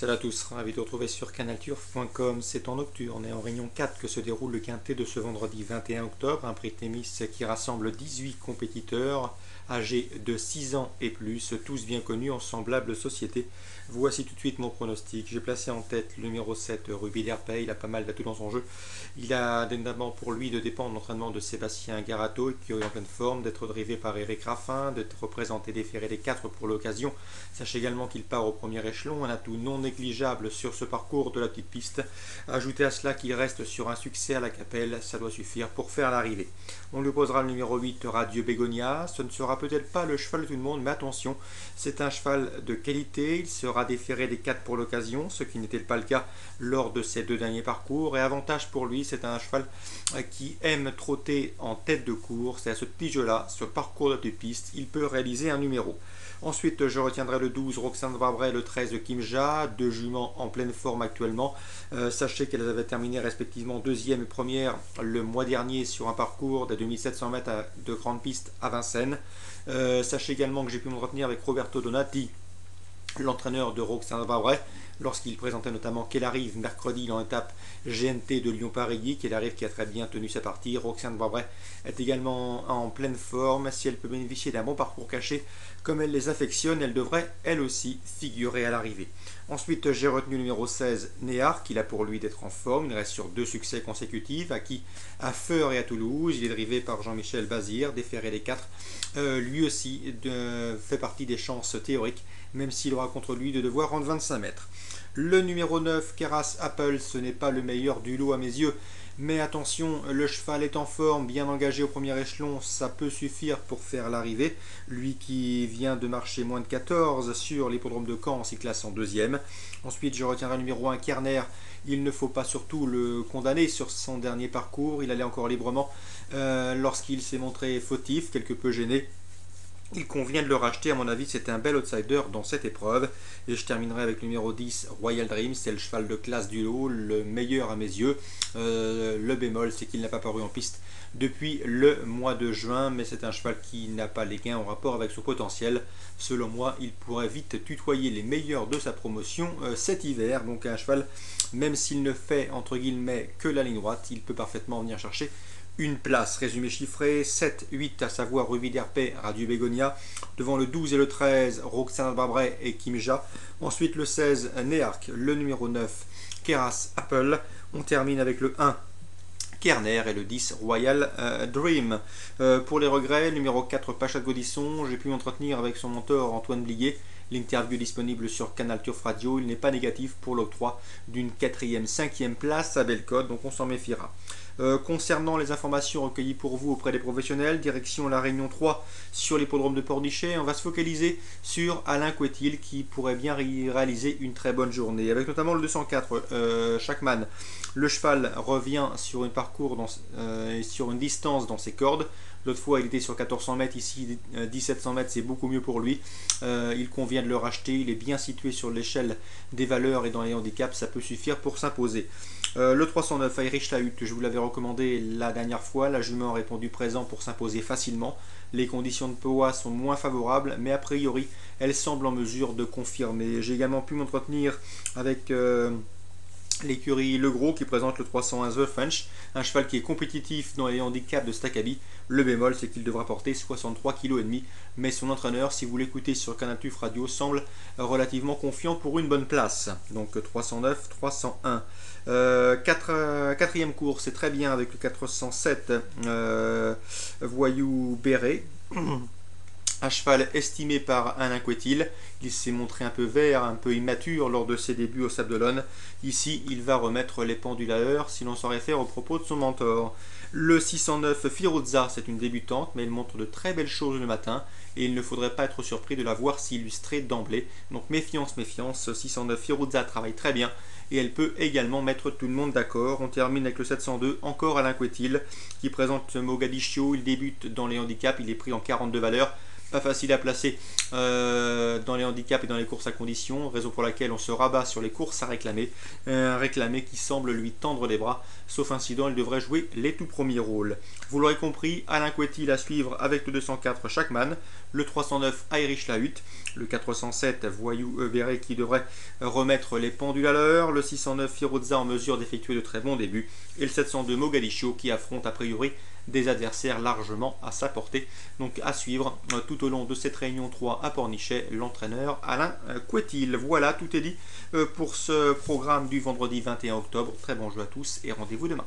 Salut à tous, ravi de vous retrouver sur canalturf.com. C'est en nocturne et en réunion 4 que se déroule le quintet de ce vendredi 21 octobre, un prix Thémis qui rassemble 18 compétiteurs âgés de 6 ans et plus, tous bien connus en semblable société. Voici tout de suite mon pronostic. J'ai placé en tête le numéro 7, Ruby Derpey. Il a pas mal d'atouts dans son jeu. Il a notamment pour lui de dépendre de l'entraînement de Sébastien Garato, qui est en pleine forme, d'être drivé par Eric Raffin, d'être représenté des ferrés des 4 pour l'occasion. Sachez également qu'il part au premier échelon, un atout non négligeable sur ce parcours de la petite piste. Ajoutez à cela qu'il reste sur un succès à la Capelle, ça doit suffire pour faire l'arrivée. On lui posera le numéro 8, Radieux Bégonia. Ce ne sera peut-être pas le cheval de tout le monde, mais attention, c'est un cheval de qualité. Il sera déféré des 4 pour l'occasion, ce qui n'était pas le cas lors de ses 2 derniers parcours. Et avantage pour lui, c'est un cheval qui aime trotter en tête de course. Et à ce petit jeu-là, sur le parcours de la petite piste, il peut réaliser un numéro. Ensuite, je retiendrai le 12, Roxane Barbret, le 13, Kimja, deux juments en pleine forme actuellement. Sachez qu'elles avaient terminé respectivement deuxième et première le mois dernier sur un parcours de 2700 mètres de grande piste à Vincennes. Sachez également que j'ai pu me retenir avec Roberto Donati, l'entraîneur de Roxane Barbret, lorsqu'il présentait notamment qu'elle arrive mercredi dans l'étape GNT de Lyon-Paris, qu'elle arrive qui a très bien tenu sa partie. Roxane Barbret est également en pleine forme. Si elle peut bénéficier d'un bon parcours caché, comme elle les affectionne, elle devrait elle aussi figurer à l'arrivée. Ensuite, j'ai retenu le numéro 16, Néar, qu'il a pour lui d'être en forme. Il reste sur 2 succès consécutifs, acquis à Feur et à Toulouse. Il est drivé par Jean-Michel Bazir, déféré des 4. Lui aussi fait partie des chances théoriques, même s'il aura contre lui de devoir rendre 25 mètres. Le numéro 9, Keras Apple, ce n'est pas le meilleur du lot à mes yeux. Mais attention, le cheval est en forme, bien engagé au premier échelon, ça peut suffire pour faire l'arrivée. Lui qui vient de marcher moins de 14 sur l'hippodrome de Caen, s'y classe en deuxième. Ensuite, je retiendrai le numéro 1, Kerner. Il ne faut pas surtout le condamner sur son dernier parcours. Il allait encore librement lorsqu'il s'est montré fautif, quelque peu gêné. Il convient de le racheter, à mon avis, c'est un bel outsider dans cette épreuve. Et je terminerai avec le numéro 10, Royal Dream, c'est le cheval de classe du lot, le meilleur à mes yeux. Le bémol, c'est qu'il n'a pas paru en piste depuis le mois de juin, mais c'est un cheval qui n'a pas les gains en rapport avec son potentiel. Selon moi, il pourrait vite tutoyer les meilleurs de sa promotion cet hiver. Donc un cheval, même s'il ne fait, entre guillemets, que la ligne droite, il peut parfaitement venir chercher une place. Résumé chiffré, 7, 8, à savoir Ruby Derpey, Radieux Bégonia. Devant le 12 et le 13, Roxane Barbret et Kimja. Ensuite le 16, Néarc. Le numéro 9, Keras Apple. On termine avec le 1, Kerner, et le 10, Royal Dream. Pour les regrets, le numéro 4, Pacha de Gaudisson. J'ai pu m'entretenir avec son mentor Antoine Bliguet. L'interview disponible sur Canal Turf Radio. Il n'est pas négatif pour l'octroi d'une 4e, 5e place à Bellecote, donc on s'en méfiera. Concernant les informations recueillies pour vous auprès des professionnels, direction la Réunion 3 sur l'hippodrome de Pornichet, on va se focaliser sur Alain Couetil qui pourrait bien réaliser une très bonne journée, avec notamment le 204, Shackman. Le cheval revient sur un parcours sur une distance dans ses cordes. L'autre fois il était sur 1400 mètres, ici 1700 mètres, c'est beaucoup mieux pour lui. Il convient de le racheter, il est bien situé sur l'échelle des valeurs et dans les handicaps, ça peut suffire pour s'imposer. Le 309, Irish Lahut, je vous l'avais recommandé la dernière fois, la jument a répondu présent pour s'imposer facilement. Les conditions de poids sont moins favorables, mais a priori, elle semble en mesure de confirmer. J'ai également pu m'entretenir avec l'écurie Le Gros qui présente le 301 The French, un cheval qui est compétitif dans les handicaps de Staccabi. Le bémol, c'est qu'il devra porter 63,5 kg, mais son entraîneur, si vous l'écoutez sur Canal Turf Radio, semble relativement confiant pour une bonne place. Donc 309, 301. Quatrième course, c'est très bien avec le 407, Voyou Béret. Un cheval estimé par Alain Couetil. Il s'est montré un peu vert, un peu immature lors de ses débuts au Sable d'Olonne. Ici, il va remettre les pendules à l'heure si l'on s'en réfère aux propos de son mentor. Le 609, Firouzza, c'est une débutante, mais elle montre de très belles choses le matin et il ne faudrait pas être surpris de la voir s'illustrer d'emblée. Donc méfiance, méfiance. 609, Firouzza travaille très bien et elle peut également mettre tout le monde d'accord. On termine avec le 702, encore Alain Couetil, qui présente Mogadiscio. Il débute dans les handicaps, il est pris en 42 valeurs. pas facile à placer dans les handicaps et dans les courses à condition, raison pour laquelle on se rabat sur les courses à réclamer. Un réclamé qui semble lui tendre les bras, sauf incident, il devrait jouer les tout premiers rôles. Vous l'aurez compris, Alain Couetil à suivre avec le 204 Shackman, le 309 Irish Lahut, le 407 Voyou Eberé qui devrait remettre les pendules à l'heure, le 609 Firouzza en mesure d'effectuer de très bons débuts, et le 702 Mogadiscio qui affronte a priori des adversaires largement à sa portée. Donc à suivre tout au long de cette réunion 3 à Pornichet, l'entraîneur Alain Couetil. Voilà, tout est dit pour ce programme du vendredi 21 octobre. Très bon jeu à tous et rendez-vous demain.